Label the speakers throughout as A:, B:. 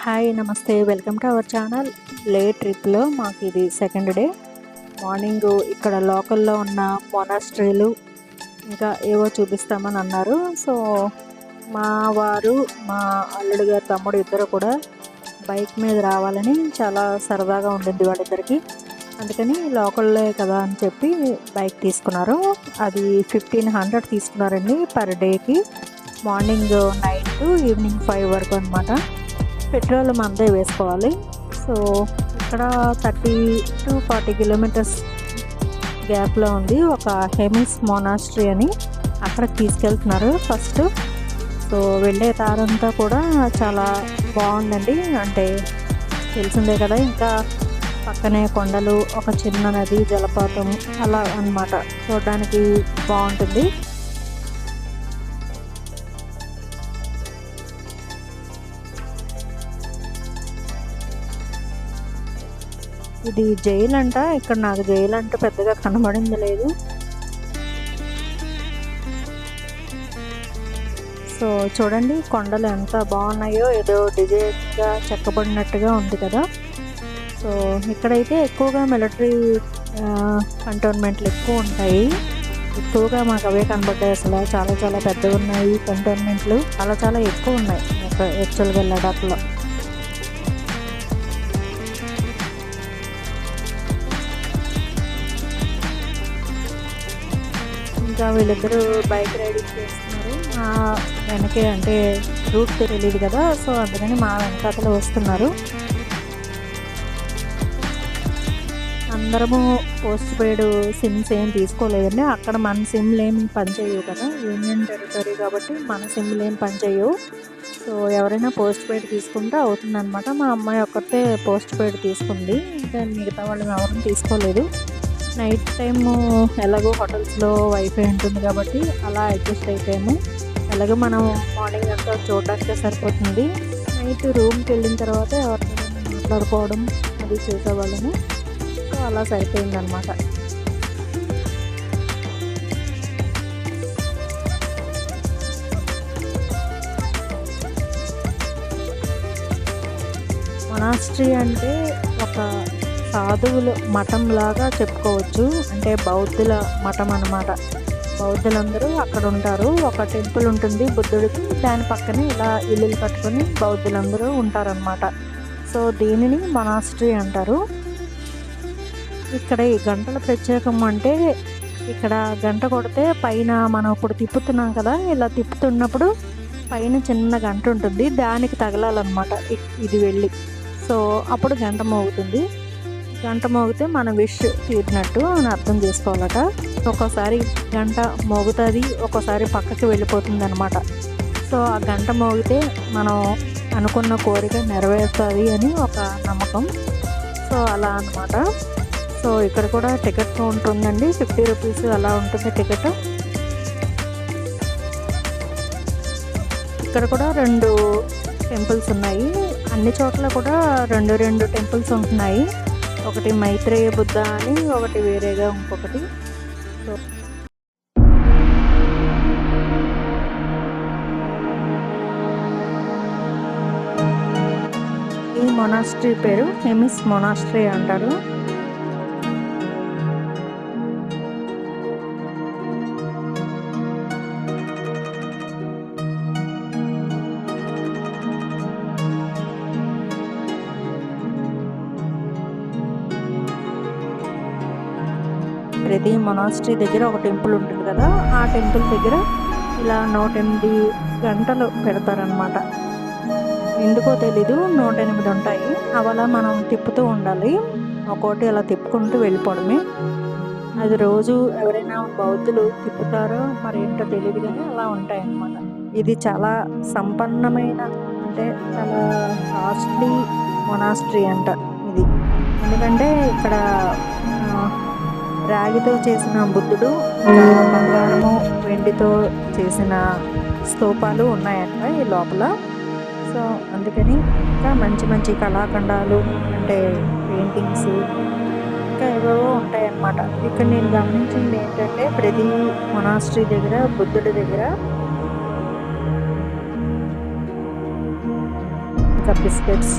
A: Hi నమస్తే welcome to our channel. ట్రిప్లో మాకు ఇది సెకండ్ డే. మార్నింగ్ ఇక్కడ లోకల్లో ఉన్న మొనాస్ట్రీలు ఇంకా ఏవో చూపిస్తామని అన్నారు. సో మా వారు మా అల్లుడు గారు తమ్ముడు ఇద్దరు కూడా బైక్ మీద రావాలని చాలా సరదాగా ఉండింది వాళ్ళిద్దరికి. అందుకని లోకల్లే కదా అని చెప్పి బైక్ తీసుకున్నారు. అది 1500 తీసుకున్నారండి పర్ డేకి. మార్నింగ్ 9 to ఈవినింగ్ 5 వరకు అనమాట. పెట్రోల్ మనదే వేసుకోవాలి. సో ఇక్కడ 30 to 40 కిలోమీటర్స్ గ్యాప్లో ఉంది ఒక హెమిస్ మొనాస్ట్రీ అని. అక్కడికి తీసుకెళ్తున్నారు ఫస్ట్. సో వెళ్ళే దారంతా కూడా చాలా బాగుందండి. అంటే తెలిసిందే కదా, ఇంకా పక్కనే కొండలు, ఒక చిన్న నది, జలపాతం అలా అన్నమాట. చూడడానికి బాగుంటుంది. ఇది జైలు అంట. ఇక్కడ నాకు జైలు అంటే పెద్దగా కనబడింది లేదు. సో చూడండి కొండలు ఎంత బాగున్నాయో, ఏదో డిజైన్గా చెక్కబడినట్టుగా ఉంది కదా. సో ఇక్కడైతే ఎక్కువగా మిలిటరీ కంటోన్మెంట్లు ఎక్కువ ఉంటాయి. ఎక్కువగా మాకు అవే కనబడ్డాయి. అసలు చాలా చాలా పెద్దగా ఉన్నాయి కంటోన్మెంట్లు, చాలా చాలా ఎక్కువ ఉన్నాయి యాక్చువల్గా లడాఖ్లో. ఇంకా వీళ్ళిద్దరూ బైక్ రైడింగ్ చేస్తున్నారు. మా వెనకే, అంటే రూట్ తెలియదు కదా, సో అందుకని మా వెనకాతలో వస్తున్నారు. అందరము పోస్ట్ పెయిడ్ సిమ్స్ ఏం తీసుకోలేదండి. అక్కడ మన సిమ్లు ఏమి పనిచేయవు కదా, యూనియన్ టెరిటరీ కాబట్టి మన సిమ్లు ఏం పనిచేయవు. సో ఎవరైనా పోస్ట్ పెయిడ్ తీసుకుంటే అవుతుందన్నమాట. మా అమ్మాయి ఒక్కతే పోస్ట్ పెయిడ్ తీసుకుంది, ఇంకా మిగతా వాళ్ళు ఎవరైనా తీసుకోలేదు. నైట్ టైము ఎలాగో హోటల్స్లో వైఫై ఉంటుంది కాబట్టి అలా అడ్జస్ట్ అయిపోయాము. ఎలాగో మనం మార్నింగ్ అంతా చూడడానికే సరిపోతుంది. నైట్ రూమ్కి వెళ్ళిన తర్వాత ఎవరితో మాట్లాడుకోవడం అది చేసేవాళ్ళము. సో అలా సరిపోయిందనమాట. మొనాస్ట్రీ అంటే ఒక సాధువుల మఠం లాగా చెప్పుకోవచ్చు. అంటే బౌద్ధుల మఠం అన్నమాట. బౌద్ధులందరూ అక్కడ ఉంటారు. ఒక టెంపుల్ ఉంటుంది బుద్ధుడికి, దాని పక్కనే ఇలా ఇల్లులు కట్టుకొని బౌద్ధులందరూ ఉంటారనమాట. సో దీనిని మొనాస్ట్రీ అంటారు. ఇక్కడ ఈ గంటల ప్రత్యేకం అంటే, ఇక్కడ గంట కొడితే పైన మనం ఇప్పుడు తిప్పుతున్నాం కదా, ఇలా తిప్పుతున్నప్పుడు పైన చిన్న గంట ఉంటుంది, దానికి తగలాలన్నమాట ఇది వెళ్ళి. సో అప్పుడు గంట మోగుతుంది. గంట మోగితే మన విష్ తీరినట్టు అని అర్థం చేసుకోవాలట. ఒక్కోసారి గంట మోగుతుంది, ఒక్కోసారి పక్కకి వెళ్ళిపోతుంది అనమాట. సో ఆ గంట మోగితే మనం అనుకున్న కోరిక నెరవేరుతుంది అని ఒక నమ్మకం. సో అలా అనమాట. సో ఇక్కడ కూడా టికెట్ కౌంటర్ ఉందండి. 50 రూపీస్ అలా ఉంటుంది టికెట్. ఇక్కడ కూడా 2 టెంపుల్స్ ఉన్నాయి. అన్ని చోట్ల కూడా 2 టెంపుల్స్ ఉంటున్నాయి. ఒకటి మైత్రేయ బుద్ధ అని, ఒకటి వేరేగా ఇంకొకటి. సో ఈ మొనాస్ట్రీ పేరు హెమిస్ మొనాస్ట్రీ అంటారు. ప్రతి మొనాస్ట్రీ దగ్గర ఒక టెంపుల్ ఉంటుంది కదా, ఆ టెంపుల్ దగ్గర ఇలా 108 గంటలు పెడతారనమాట. ఎందుకో తెలీదు, 108 ఉంటాయి. అవలా మనం తిప్పుతూ ఉండాలి. ఒక్కోటి అలా తిప్పుకుంటూ వెళ్ళిపోవడమే. అది రోజు ఎవరైనా బౌద్ధులు తిప్పుతారో మరి ఏంటో తెలియదు కానీ అలా ఉంటాయి అన్నమాట. ఇది చాలా సంపన్నమైన, అంటే చాలా కాస్ట్లీ మొనాస్ట్రీ అంట ఇది. ఎందుకంటే ఇక్కడ రాగితో చేసిన బుద్ధుడు, బంగారము, వెండితో చేసిన స్తూపాలు ఉన్నాయంట ఈ లోపల. సో అందుకని ఇంకా మంచి మంచి కళాఖండాలు, అంటే పెయింటింగ్స్ ఇంకా ఏవేవో ఉంటాయన్నమాట. ఇక్కడ నేను గమనించింది ఏంటంటే, ప్రతి మొనాస్ట్రీ దగ్గర బుద్ధుడి దగ్గర ఇంకా బిస్కెట్స్,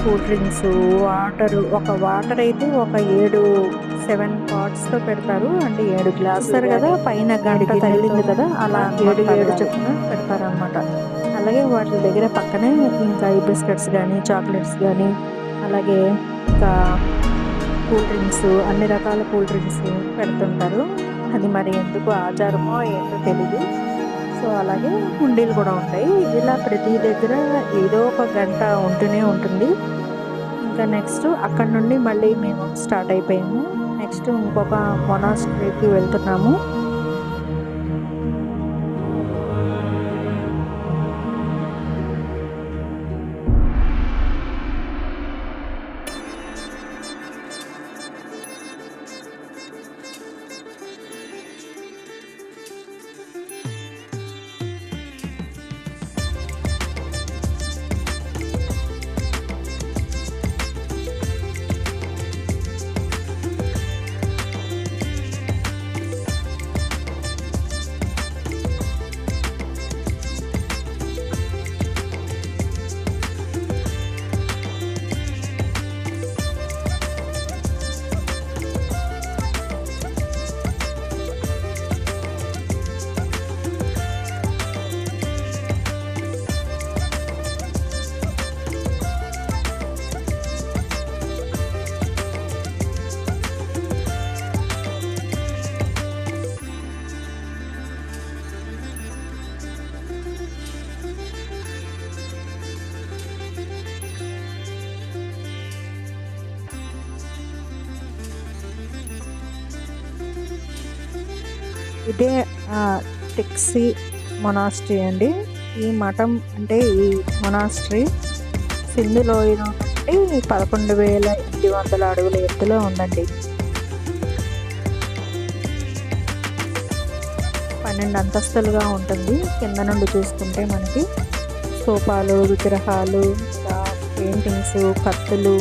A: కూల్ డ్రింక్స్, వాటర్ అయితే ఒక 7 పాట్స్తో పెడతారు. అంటే 7 గ్లాసులు కదా, పైన గంట తగిలింది కదా, అలా 7 చొప్పున పెడతారనమాట. అలాగే వాటి దగ్గర పక్కనే ఇంకా ఈ బిస్కెట్స్ కానీ, చాక్లెట్స్ కానీ, అలాగే ఇంకా కూల్ డ్రింక్స్, అన్ని రకాల కూల్ డ్రింక్స్ పెడుతుంటారు. అది మరి ఎందుకు ఆచారమో ఏంటో తెలీదు. సో అలాగే హుండీలు కూడా ఉంటాయి. ఇలా ప్రతి దగ్గర ఏదో ఒక గంట ఉంటూనే ఉంటుంది. ఇంకా నెక్స్ట్ అక్కడ నుండి మళ్ళీ మేము స్టార్ట్ అయిపోయాము. నెక్స్ట్ ఇంకొక మొనాస్ట్రీకి వెళ్తున్నాము. ఇదే టెక్సీ మొనాస్ట్రీ అండి. ఈ మఠం అంటే ఈ మొనాస్ట్రీ సింధు లోయలో నుండి 11,800 అడుగుల ఎత్తులో ఉందండి. 12 అంతస్తులుగా ఉంటుంది. కింద నుండి చూసుకుంటే మనకి స్తూపాలు, విగ్రహాలు, ఇంకా పెయింటింగ్స్, కత్తులు,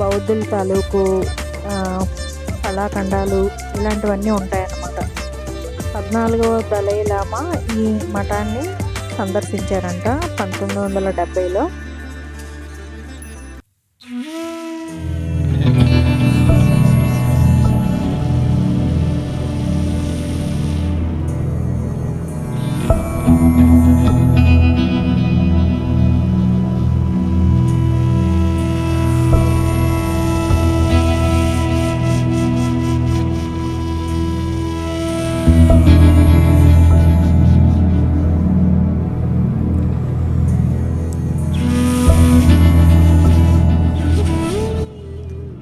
A: బౌద్ధుల తాలూకు కళాఖండాలు ఇలాంటివన్నీ ఉంటాయన్నమాట. 14వ దలై లామా ఈ మఠాన్ని సందర్శించారంట 1970లో.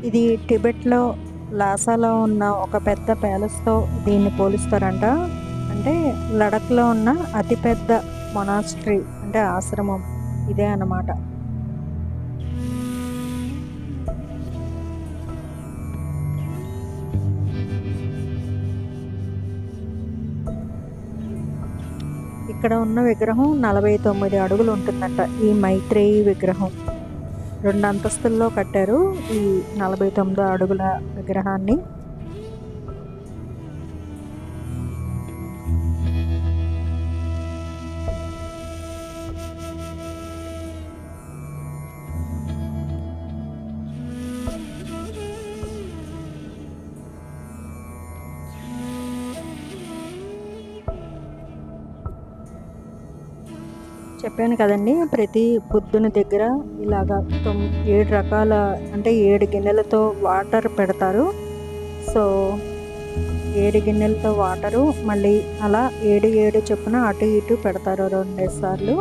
A: ఇది టిబెట్లో లాసాలో ఉన్న ఒక పెద్ద ప్యాలెస్తో దీన్ని పోలిస్తారంట. అంటే లడఖ్లో ఉన్న అతిపెద్ద మొనాస్ట్రీ అంటే ఆశ్రమం ఇదే అన్నమాట. ఇక్కడ ఉన్న విగ్రహం 49 అడుగులు ఉంటుందంట. ఈ మైత్రేయి విగ్రహం 2 అంతస్తుల్లో కట్టారు ఈ 49 అడుగుల విగ్రహాన్ని. చెప్పాను కదండి, ప్రతి బుద్ధుని దగ్గర ఇలాగా 7 రకాల అంటే 7 గిన్నెలతో వాటర్ పెడతారు. సో 7 గిన్నెలతో వాటరు మళ్ళీ అలా 7 చొప్పున అటు ఇటు పెడతారు 2 సార్లు.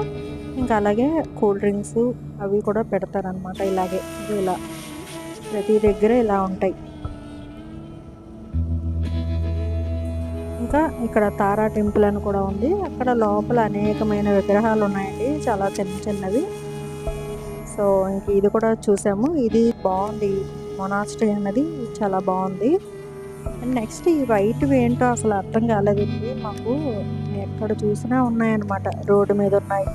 A: ఇంకా అలాగే కూల్ డ్రింక్స్ అవి కూడా పెడతారనమాట. ఇలాగే ఇలా ప్రతి దగ్గర ఇలా ఉంటాయి. ఇంకా ఇక్కడ తారా టెంపుల్ అని కూడా ఉంది. అక్కడ లోపల అనేకమైన విగ్రహాలు ఉన్నాయండి, చాలా చిన్న చిన్నవి. సో ఇంక ఇది కూడా చూసాము. ఇది బాగుంది, మొనాస్ట్రీ అన్నది చాలా బాగుంది. అండ్ నెక్స్ట్ ఈ వైట్వి ఏంటో అసలు అర్థం కాలేదండి మాకు. ఎక్కడ చూసినా ఉన్నాయన్నమాట, రోడ్డు మీద ఉన్నాయి,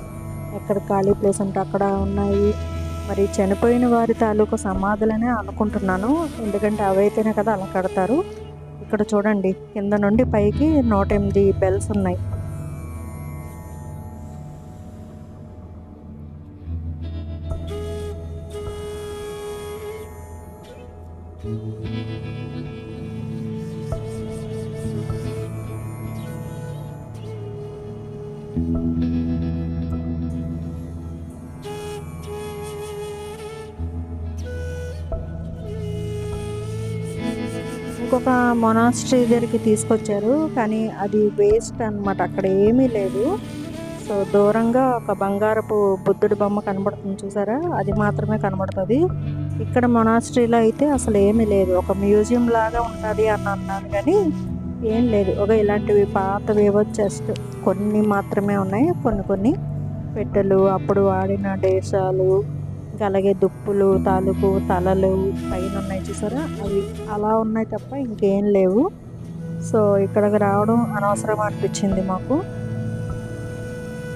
A: ఎక్కడ ఖాళీ ప్లేస్ అంటే అక్కడ ఉన్నాయి. మరి చనిపోయిన వారి తాలూకు సమాధులనే అనుకుంటున్నాను, ఎందుకంటే అవైతేనే కదా అలా కడతారు. ఇక్కడ చూడండి, కింద నుండి పైకి 108 బెల్స్ ఉన్నాయి. ఇంకొక మొనాస్ట్రీ దగ్గరికి తీసుకొచ్చారు, కానీ అది వేస్ట్ అనమాట, అక్కడ ఏమీ లేదు. సో దూరంగా ఒక బంగారపు బుద్ధుడి బొమ్మ కనబడుతుంది చూసారా, అది మాత్రమే కనబడుతుంది. ఇక్కడ మొనాస్ట్రీలో అయితే అసలు ఏమీ లేదు, ఒక మ్యూజియం లాగా ఉంటుంది అని అన్నారు, కానీ ఏం లేదు. ఒక ఇలాంటివి పాతవేవో జస్ట్ కొన్ని మాత్రమే ఉన్నాయి, కొన్ని పెట్టెలు, అప్పుడు వాడిన డేసాలు, ఇంకా అలాగే దుప్పులు తాలూకు తలలు పైన ఉన్నాయి చూసారా, అవి అలా ఉన్నాయి తప్ప ఇంకేం లేవు. సో ఇక్కడికి రావడం అనవసరం అనిపించింది మాకు.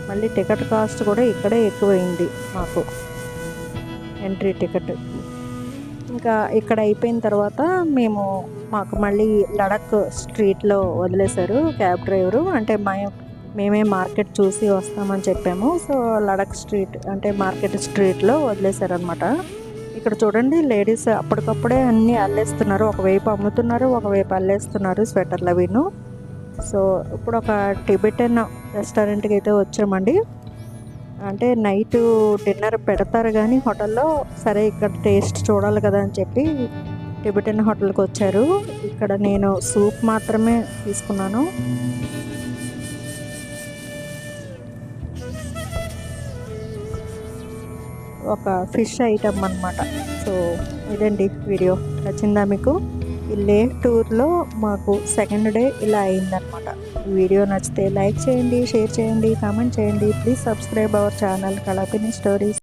A: మళ్ళీ టికెట్ కాస్ట్ కూడా ఇక్కడే ఎక్కువైంది మాకు, ఎంట్రీ టికెట్. ఇంకా ఇక్కడ అయిపోయిన తర్వాత మాకు మళ్ళీ లడక్ స్ట్రీట్లో వదిలేశారు క్యాబ్ డ్రైవరు. అంటే మేమే మార్కెట్ చూసి వస్తామని చెప్పాము. సో లడక్ స్ట్రీట్ అంటే మార్కెట్ స్ట్రీట్లో వదిలేశారనమాట. ఇక్కడ చూడండి, లేడీస్ అప్పటికప్పుడే అన్నీ అల్లేస్తున్నారు, ఒకవైపు అమ్ముతున్నారు, ఒకవైపు అల్లేస్తున్నారు స్వెటర్లు అవిను. సో ఇప్పుడు ఒక టిబెటన్ రెస్టారెంట్కి అయితే వచ్చామండి. అంటే నైట్ డిన్నర్ పెడతారు కానీ హోటల్లో, సరే ఇక్కడ టేస్ట్ చూడాలి కదా అని చెప్పి టిబెటన్ హోటల్కి వచ్చారు. ఇక్కడ నేను సూప్ మాత్రమే తీసుకున్నాను. ఒక ఫిష్ ఐటమ్ అన్నమాట. సో ఇదండి వీడియో. నచ్చిందా మీకు? ఈ లే టూర్లో మాకు సెకండ్ డే ఇలా అయిందనమాట. ఈ వీడియో నచ్చితే లైక్ చేయండి, షేర్ చేయండి, కామెంట్ చేయండి. Please subscribe our channel Kalapini stories.